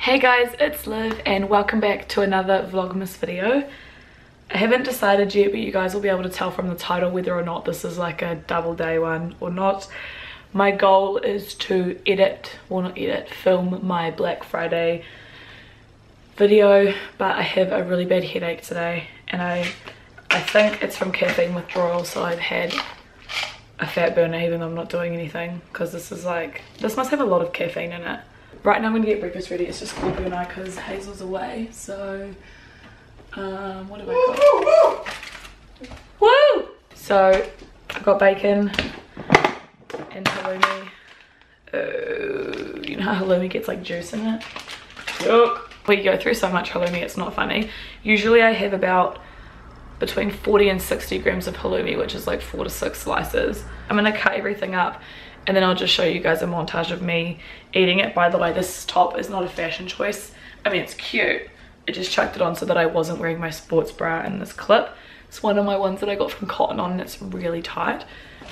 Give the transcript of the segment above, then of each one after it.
Hey guys, it's Liv and welcome back to another Vlogmas video. I haven't decided yet, but you guys will be able to tell from the title whether or not this is like a double day one or not. My goal is to film my Black Friday video, but I have a really bad headache today and I think it's from caffeine withdrawal, so I've had a fat burner even though I'm not doing anything, because this must have a lot of caffeine in it. Right now I'm going to get breakfast ready. It's just Olivia and I because Hazel's away. So, what have I got? Woo! So, I've got bacon and halloumi. You know how halloumi gets like juice in it? Yuck. We go through so much halloumi, it's not funny. Usually I have about between 40 and 60 grams of halloumi, which is like 4 to 6 slices. I'm going to cut everything up and then I'll just show you guys a montage of me eating it. By the way, this top is not a fashion choice. I mean, it's cute. I just chucked it on so that I wasn't wearing my sports bra in this clip. It's one of my ones that I got from Cotton On and it's really tight.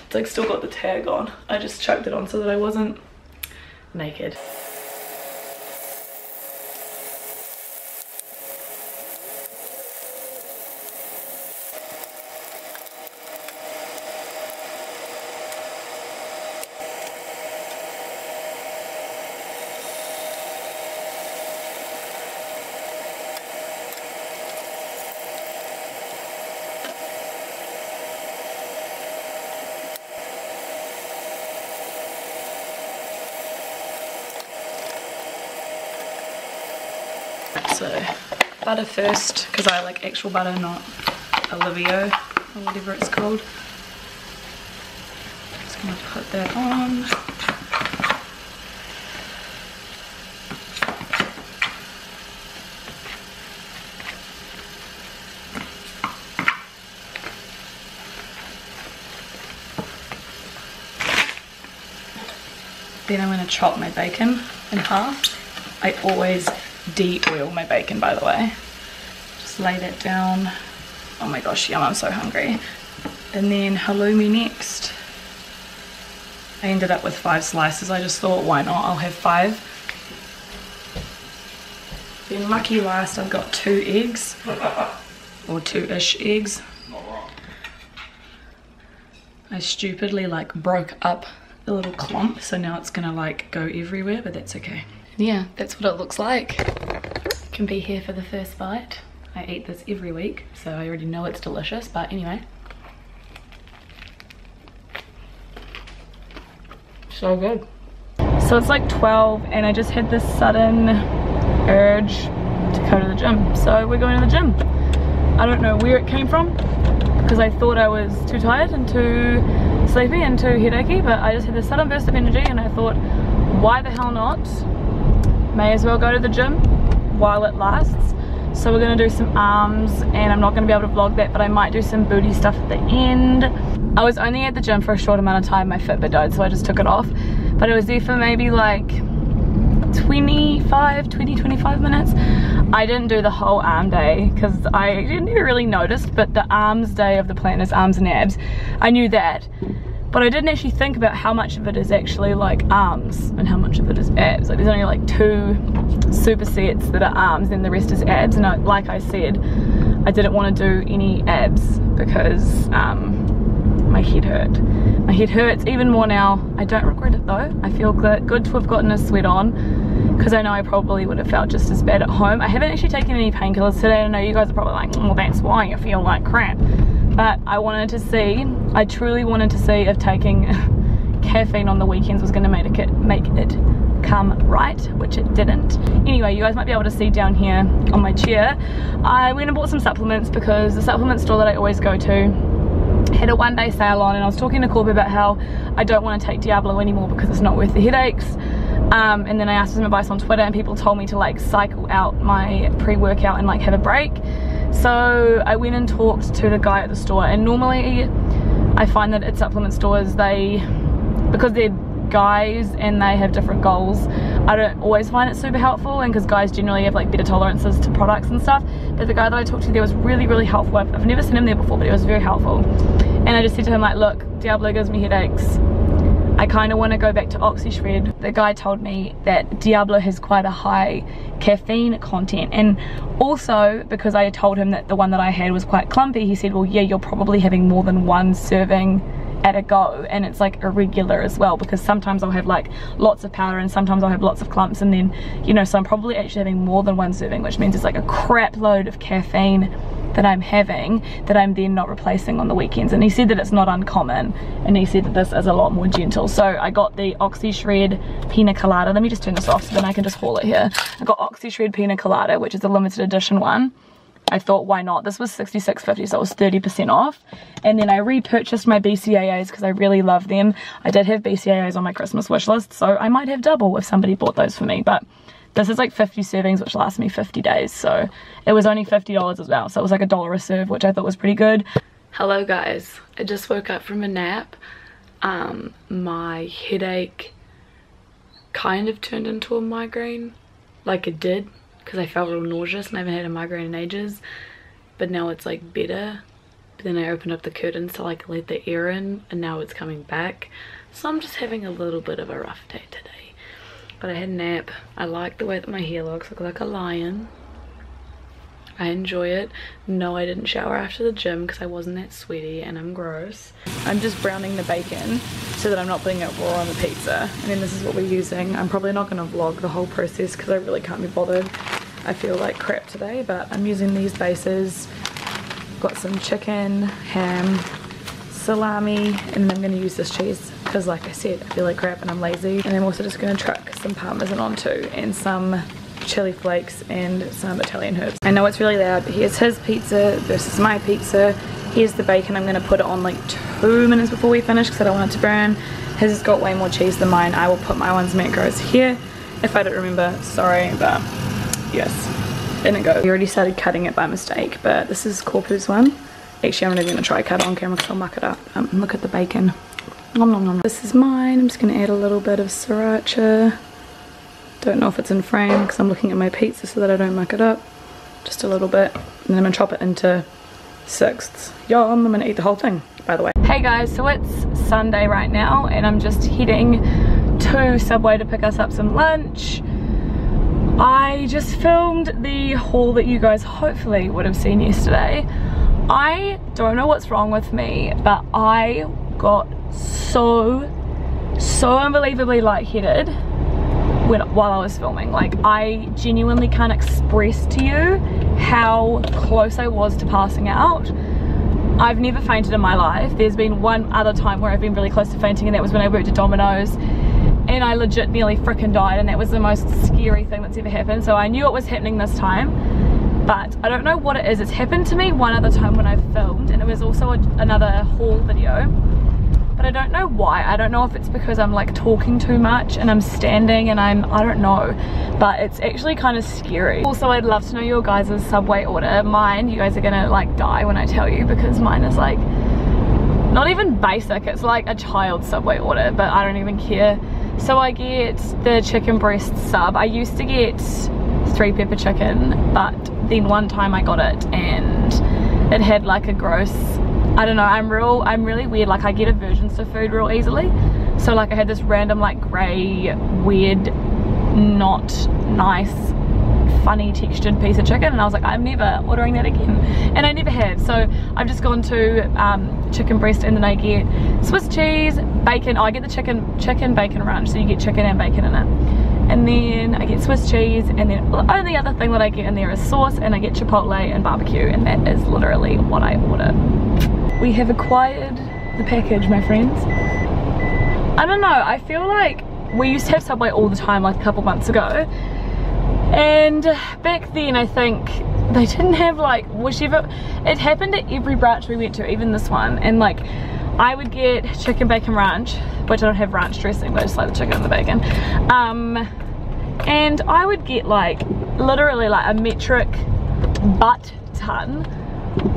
It's like still got the tag on. I just chucked it on so that I wasn't naked. So butter first, because I like actual butter, not Olivia or whatever it's called. Just gonna put that on. Then I'm going to chop my bacon in half. I always de-oil my bacon, by the way. Just lay that down. Oh my gosh, yum, I'm so hungry. And then halloumi next. I ended up with 5 slices. I just thought, why not? I'll have 5. Then lucky last, I've got 2 eggs. Or 2-ish eggs. I stupidly like broke up the little clump, so now it's gonna like go everywhere, but that's okay. Yeah, that's what it looks like. Can be here for the first bite. I eat this every week, so I already know it's delicious, but anyway. So good. So it's like 12 and I just had this sudden urge to go to the gym. So we're going to the gym. I don't know where it came from, because I thought I was too tired and too sleepy and too headachy, but I just had this sudden burst of energy and I thought, why the hell not? May as well go to the gym while it lasts. So we're going to do some arms, and I'm not going to be able to vlog that, but I might do some booty stuff at the end. I was only at the gym for a short amount of time. My Fitbit died, so I just took it off, but I was there for maybe like 25 minutes. I didn't do the whole arm day because I didn't even really notice, but the arms day of the plan is arms and abs. I knew that, but I didn't actually think about how much of it is actually like arms and how much of it is abs. Like there's only like 2 supersets that are arms and the rest is abs, and like I said, I didn't want to do any abs because my head hurt. My head hurts even more now. I don't regret it though. I feel good to have gotten a sweat on, because I know I probably would have felt just as bad at home. I haven't actually taken any painkillers today. I know you guys are probably like, well, that's why you feel like crap. But I wanted to see, I truly wanted to see if taking caffeine on the weekends was going to make it come right, which it didn't. Anyway, you guys might be able to see down here on my chair, I went and bought some supplements because the supplement store that I always go to had a 1-day sale on, and I was talking to Corby about how I don't want to take Diablo anymore because it's not worth the headaches. And then I asked for some advice on Twitter and people told me to like cycle out my pre-workout and like have a break. So I went and talked to the guy at the store, and normally I find that at supplement stores, because they're guys and they have different goals, I don't always find it super helpful, and because guys generally have like better tolerances to products and stuff. But the guy that I talked to there was really, really helpful. I've never seen him there before, but he was very helpful. And I just said to him like, look, Diablo gives me headaches. I kind of want to go back to OxyShred. The guy told me that Diablo has quite a high caffeine content, and also because I told him that the one that I had was quite clumpy, he said, well yeah, you're probably having more than one serving at a go, and it's like irregular as well, because sometimes I'll have like lots of powder and sometimes I'll have lots of clumps, and then, you know, so I'm probably actually having more than one serving, which means it's like a crap load of caffeine that I'm having that I'm then not replacing on the weekends. And he said that it's not uncommon, and he said that this is a lot more gentle. So I got the OxyShred Pina Colada. Let me just turn this off so then I can just haul it here. I got OxyShred Pina Colada, which is a limited edition one. I thought, why not? This was $66.50, so it was 30% off. And then I repurchased my BCAAs because I really love them. I did have BCAAs on my Christmas wish list, so I might have double if somebody bought those for me. But this is like 50 servings, which lasts me 50 days. So it was only $50 as well. So it was like $1 a serve, which I thought was pretty good. Hello guys, I just woke up from a nap. My headache kind of turned into a migraine, like it did, because I felt real nauseous and I haven't had a migraine in ages, but now it's like better. But then I opened up the curtains to like let the air in, and now it's coming back. So I'm just having a little bit of a rough day today. But I had a nap. I like the way that my hair looks. I look like a lion. I enjoy it. No, I didn't shower after the gym because I wasn't that sweaty and I'm gross. I'm just browning the bacon so that I'm not putting it raw on the pizza. And then this is what we're using. I'm probably not going to vlog the whole process because I really can't be bothered. I feel like crap today, but I'm using these bases. Got some chicken, ham, salami, and then I'm going to use this cheese because, like I said, I feel like crap and I'm lazy. And I'm also just going to chuck some parmesan on too, and some chili flakes and some Italian herbs. I know it's really loud. Here's his pizza versus my pizza. Here's the bacon. I'm going to put it on like 2 minutes before we finish because I don't want it to burn. His has got way more cheese than mine. I will put my one's macros here if I don't remember. Sorry, but yes, in it goes. We already started cutting it by mistake, but this is Corpu's one. Actually, I'm not even going to try cut it on camera because I'll muck it up. Look at the bacon. Nom, nom, nom. This is mine. I'm just going to add a little bit of sriracha. Don't know if it's in frame because I'm looking at my pizza so that I don't muck it up. Just a little bit. And then I'm going to chop it into sixths. Yum, I'm going to eat the whole thing, by the way. Hey guys, so it's Sunday right now and I'm just heading to Subway to pick us up some lunch. I just filmed the haul that you guys hopefully would have seen yesterday. I don't know what's wrong with me, but I got so unbelievably lightheaded while I was filming. Like, I genuinely can't express to you how close I was to passing out. I've never fainted in my life. There's been one other time where I've been really close to fainting, and that was when I worked at Domino's and I legit nearly frickin' died, and that was the most scary thing that's ever happened. So I knew it was happening this time, but I don't know what it is. It's happened to me one other time when I filmed, and it was also another haul video. But I don't know why. I don't know if it's because I'm like talking too much and I'm standing and I don't know, but it's actually kind of scary. Also, I'd love to know your guys' Subway order. Mine, you guys are gonna like die when I tell you, because mine is like not even basic. It's like a child's Subway order, but I don't even care. So I get the chicken breast sub. I used to get 3 pepper chicken, but then one time I got it and it had like a gross, I don't know, I'm really weird. Like, I get aversions to food real easily. So like I had this random like grey, weird, not nice, funny textured piece of chicken, and I was like, I'm never ordering that again, and I never have. So I've just gone to chicken breast, and then I get Swiss cheese, bacon. Oh, I get the chicken bacon ranch, so you get chicken and bacon in it. And then I get Swiss cheese, and then the only other thing that I get in there is sauce, and I get chipotle and barbecue, and that is literally what I order. We have acquired the package, my friends. I don't know, I feel like we used to have Subway all the time like a couple months ago, and back then I think they didn't have like whichever, it happened at every branch we went to, even this one, and like I would get chicken bacon ranch, which I don't have ranch dressing, but I just like the chicken and the bacon, and I would get like literally like a metric butt ton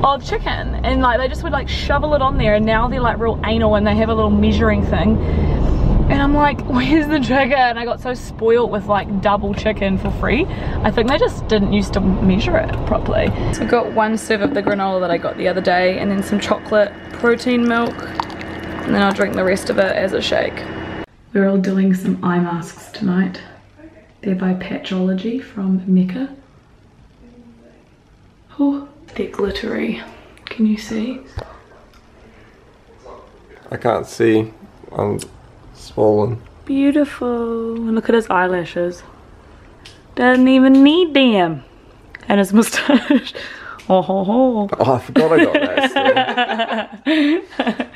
of chicken, and like they just would like shovel it on there, and now they're like real anal and they have a little measuring thing, and I'm like, where's the chicken? And I got so spoiled with like double chicken for free. I think they just didn't used to measure it properly. So I got 1 serve of the granola that I got the other day, and then some chocolate protein milk, and then I'll drink the rest of it as a shake. We're all doing some eye masks tonight. They're by Patchology from Mecca. Oh, they're glittery. Can you see? I can't see. I'm swollen. Beautiful. And look at his eyelashes. Doesn't even need them. And his moustache. Oh ho ho. Oh, I forgot I got that still.